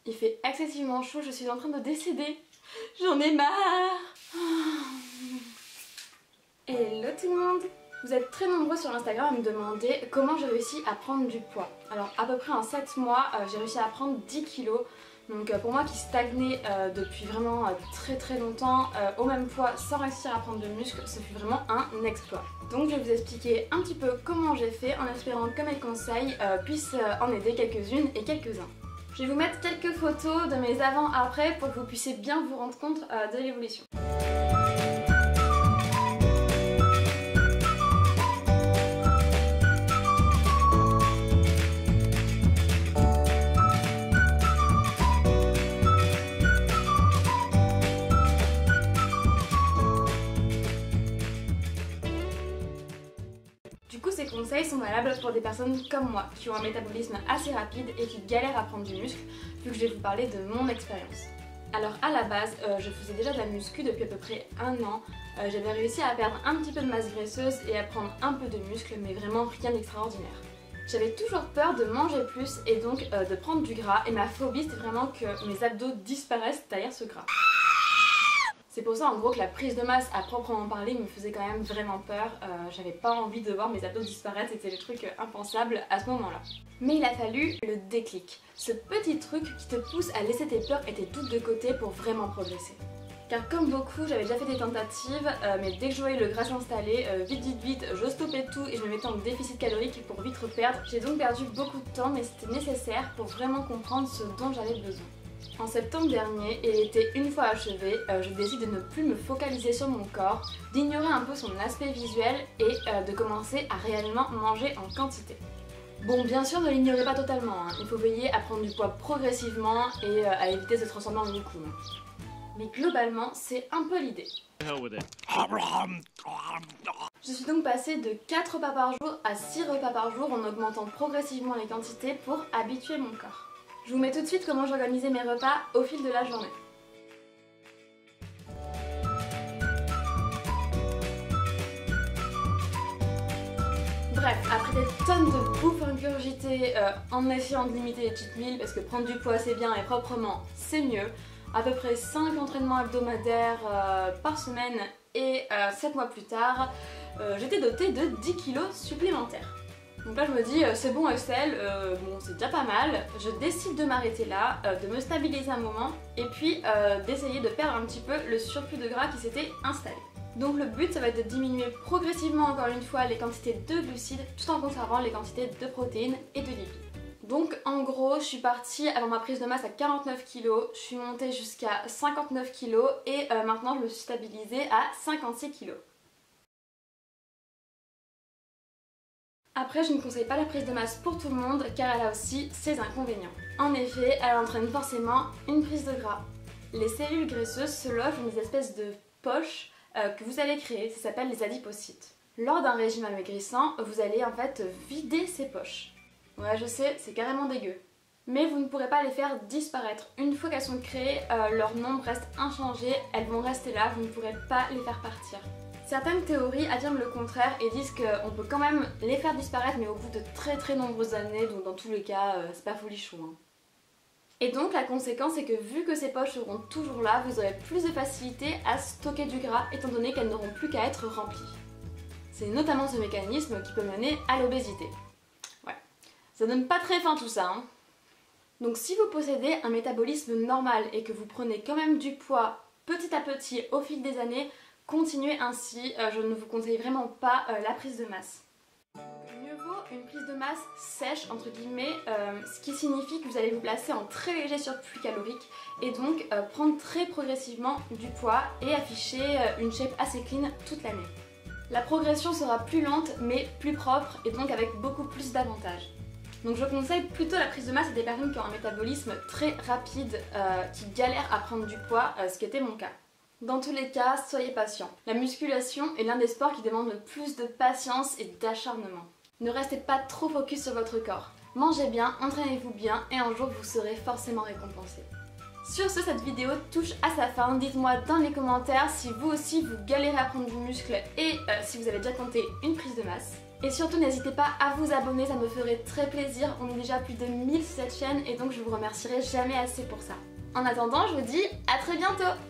Il fait excessivement chaud, je suis en train de décéder. J'en ai marre. Hello tout le monde. Vous êtes très nombreux sur Instagram à me demander comment j'ai réussi à prendre du poids. Alors à peu près en 7 mois, j'ai réussi à prendre 10 kilos. Donc pour moi qui stagnais depuis vraiment très longtemps au même poids sans réussir à prendre de muscles, ce fut vraiment un exploit. Donc je vais vous expliquer un petit peu comment j'ai fait en espérant que mes conseils puissent en aider quelques-unes et quelques-uns. Je vais vous mettre quelques photos de mes avant-après pour que vous puissiez bien vous rendre compte de l'évolution. Du coup, ces conseils sont valables pour des personnes comme moi qui ont un métabolisme assez rapide et qui galèrent à prendre du muscle, vu que je vais vous parler de mon expérience. Alors à la base, je faisais déjà de la muscu depuis à peu près un an. J'avais réussi à perdre un petit peu de masse graisseuse et à prendre un peu de muscle, mais vraiment rien d'extraordinaire. J'avais toujours peur de manger plus et donc de prendre du gras, et ma phobie c'était vraiment que mes abdos disparaissent derrière ce gras. C'est pour ça en gros que la prise de masse à proprement parler me faisait quand même vraiment peur. J'avais pas envie de voir mes abdos disparaître, c'était le truc impensable à ce moment-là. Mais il a fallu le déclic. Ce petit truc qui te pousse à laisser tes peurs et tes doutes de côté pour vraiment progresser. Car comme beaucoup, j'avais déjà fait des tentatives, mais dès que je voyais le gras s'installer, vite, je stoppais tout et je me mettais en déficit calorique pour vite reperdre. J'ai donc perdu beaucoup de temps, mais c'était nécessaire pour vraiment comprendre ce dont j'avais besoin. En septembre dernier, et l'été une fois achevé, je décide de ne plus me focaliser sur mon corps, d'ignorer un peu son aspect visuel et de commencer à réellement manger en quantité. Bon, bien sûr, ne l'ignorez pas totalement, hein. Il faut veiller à prendre du poids progressivement et à éviter de se transformer en loukoum. Mais globalement, c'est un peu l'idée. Je suis donc passée de 4 repas par jour à 6 repas par jour en augmentant progressivement les quantités pour habituer mon corps. Je vous mets tout de suite comment j'organisais mes repas au fil de la journée. Bref, après des tonnes de bouffe ingurgitée en essayant de limiter les cheat meals, parce que prendre du poids c'est bien et proprement c'est mieux, à peu près 5 entraînements hebdomadaires par semaine et 7 mois plus tard, j'étais dotée de 10 kilos supplémentaires. Donc là je me dis c'est bon Estelle, bon c'est déjà pas mal, je décide de m'arrêter là, de me stabiliser un moment et puis d'essayer de perdre un petit peu le surplus de gras qui s'était installé. Donc le but ça va être de diminuer progressivement encore une fois les quantités de glucides tout en conservant les quantités de protéines et de lipides. Donc en gros je suis partie avant ma prise de masse à 49 kg, je suis montée jusqu'à 59 kg et maintenant je me suis stabilisée à 56 kg. Après, je ne conseille pas la prise de masse pour tout le monde car elle a aussi ses inconvénients. En effet, elle entraîne forcément une prise de gras. Les cellules graisseuses se logent dans des espèces de poches que vous allez créer, ça s'appelle les adipocytes. Lors d'un régime amaigrissant, vous allez en fait vider ces poches. Ouais, je sais, c'est carrément dégueu. Mais vous ne pourrez pas les faire disparaître. Une fois qu'elles sont créées, leur nombre reste inchangé, elles vont rester là, vous ne pourrez pas les faire partir. Certaines théories affirment le contraire et disent qu'on peut quand même les faire disparaître mais au bout de très nombreuses années, donc dans tous les cas c'est pas folichon. Hein. Et donc la conséquence c'est que vu que ces poches seront toujours là, vous aurez plus de facilité à stocker du gras étant donné qu'elles n'auront plus qu'à être remplies. C'est notamment ce mécanisme qui peut mener à l'obésité. Ouais, ça donne pas très faim tout ça. Hein. Donc si vous possédez un métabolisme normal et que vous prenez quand même du poids petit à petit au fil des années, continuez ainsi, je ne vous conseille vraiment pas la prise de masse. Mieux vaut une prise de masse sèche entre guillemets, ce qui signifie que vous allez vous placer en très léger surplus calorique et donc prendre très progressivement du poids et afficher une shape assez clean toute l'année. La progression sera plus lente mais plus propre et donc avec beaucoup plus d'avantages. Donc je conseille plutôt la prise de masse à des personnes qui ont un métabolisme très rapide, qui galèrent à prendre du poids, ce qui était mon cas. Dans tous les cas, soyez patient. La musculation est l'un des sports qui demande le plus de patience et d'acharnement. Ne restez pas trop focus sur votre corps. Mangez bien, entraînez-vous bien et un jour vous serez forcément récompensé. Sur ce, cette vidéo touche à sa fin. Dites-moi dans les commentaires si vous aussi vous galérez à prendre du muscle et si vous avez déjà tenté une prise de masse. Et surtout n'hésitez pas à vous abonner, ça me ferait très plaisir. On est déjà plus de 1000 sur cette chaîne et donc je vous remercierai jamais assez pour ça. En attendant, je vous dis à très bientôt!